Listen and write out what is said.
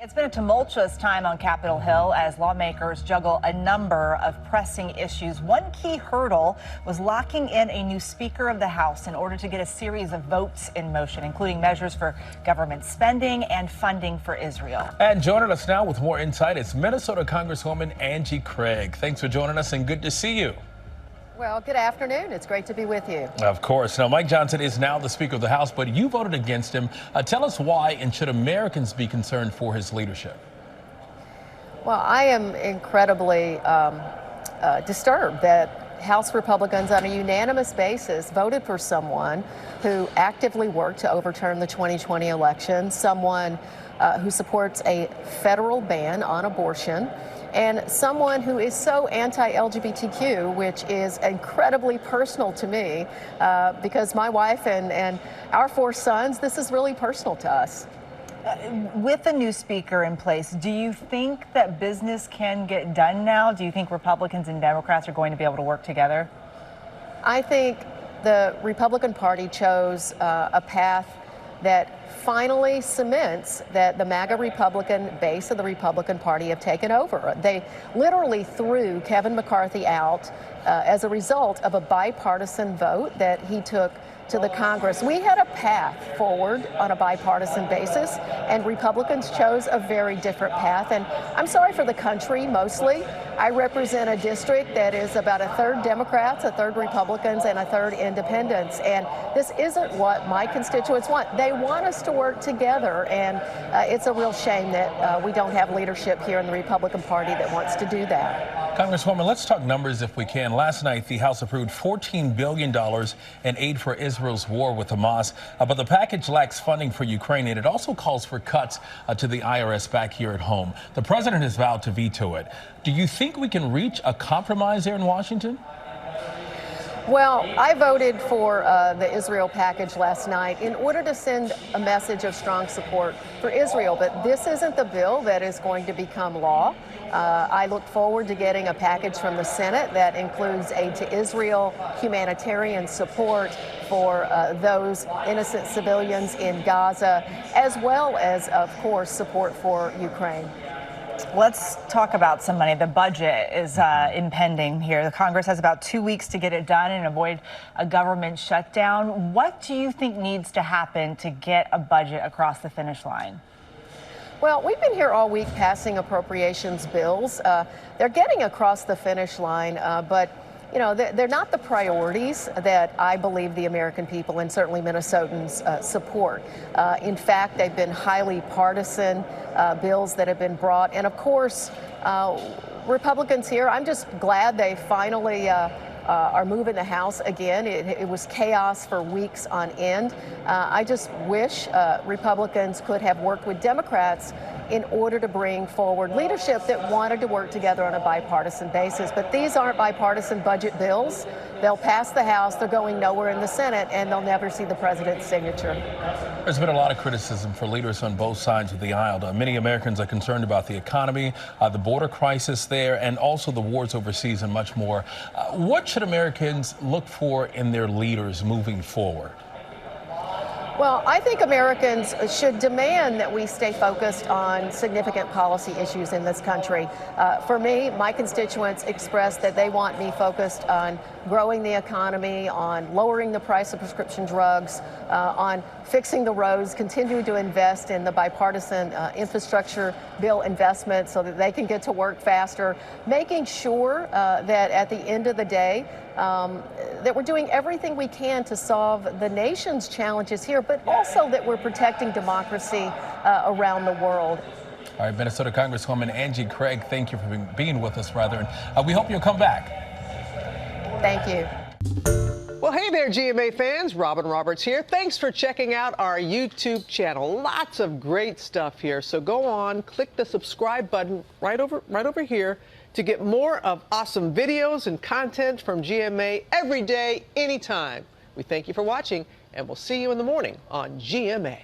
It's been a tumultuous time on Capitol Hill as lawmakers juggle a number of pressing issues. One key hurdle was locking in a new Speaker of the House in order to get a series of votes in motion, including measures for government spending and funding for Israel. And joining us now with more insight is Minnesota Congresswoman Angie Craig. Thanks for joining us and good to see you. Well, good afternoon. It's great to be with you. Of course. Now, Mike Johnson is now the Speaker of the House, but you voted against him. Tell us why, and should Americans be concerned for his leadership? Well, I am incredibly disturbed that House Republicans on a unanimous basis voted for someone who actively worked to overturn the 2020 election, someone who supports a federal ban on abortion, and someone who is so anti-LGBTQ, which is incredibly personal to me because my wife and our 4 sons, this is really personal to us. With a new Speaker in place, do you think that business can get done now? Do you think Republicans and Democrats are going to be able to work together? I think the Republican Party chose a path that finally cements that the MAGA Republican base of the Republican Party have taken over. They literally threw Kevin McCarthy out as a result of a bipartisan vote that he took to the Congress. We had a path forward on a bipartisan basis, and Republicans chose a very different path. And I'm sorry for the country, mostly. I represent a district that is about 1/3 Democrats, 1/3 Republicans, and 1/3 independents. And this isn't what my constituents want. They want us to work together, and it's a real shame that we don't have leadership here in the Republican Party that wants to do that. Congresswoman, let's talk numbers if we can. Last night, the House approved $14 billion in aid for Israel's war with Hamas, but the package lacks funding for Ukraine, and it also calls for cuts to the IRS back here at home. The president has vowed to veto it. Do you think we can reach a compromise there in Washington? Well, I voted for the Israel package last night in order to send a message of strong support for Israel. But this isn't the bill that is going to become law. I look forward to getting a package from the Senate that includes aid to Israel, humanitarian support for those innocent civilians in Gaza, as well as, of course, support for Ukraine. Let's talk about some money. The budget is impending here. The Congress has about 2 weeks to get it done and avoid a government shutdown. What do you think needs to happen to get a budget across the finish line? Well, we've been here all week passing appropriations bills. They're getting across the finish line, but you know, they're not the priorities that I believe the American people and certainly Minnesotans support. In fact, they've been highly partisan bills that have been brought. And of course, Republicans here, I'm just glad they finally are moving the House again. It was chaos for weeks on end. I just wish Republicans could have worked with Democrats in order to bring forward leadership that wanted to work together on a bipartisan basis. But these aren't bipartisan budget bills. They'll pass the House, they're going nowhere in the Senate, and they'll never see the president's signature. There's been a lot of criticism for leaders on both sides of the aisle. Many Americans are concerned about the economy, the border crisis there, and also the wars overseas and much more. What should Americans look for in their leaders moving forward? Well, I think Americans should demand that we stay focused on significant policy issues in this country. For me, my constituents expressed that they want me focused on growing the economy, on lowering the price of prescription drugs, on fixing the roads, continuing to invest in the bipartisan infrastructure bill investment so that they can get to work faster, making sure that at the end of the day, that we're doing everything we can to solve the nation's challenges here, but also that we're protecting democracy around the world. All right, Minnesota Congresswoman Angie Craig, thank you for being with us, and we hope you'll come back. Thank you. Well, hey there, GMA fans. Robin Roberts here. Thanks for checking out our YouTube channel. Lots of great stuff here. So go on, click the subscribe button right over here to get more of awesome videos and content from GMA every day, anytime. We thank you for watching, and we'll see you in the morning on GMA.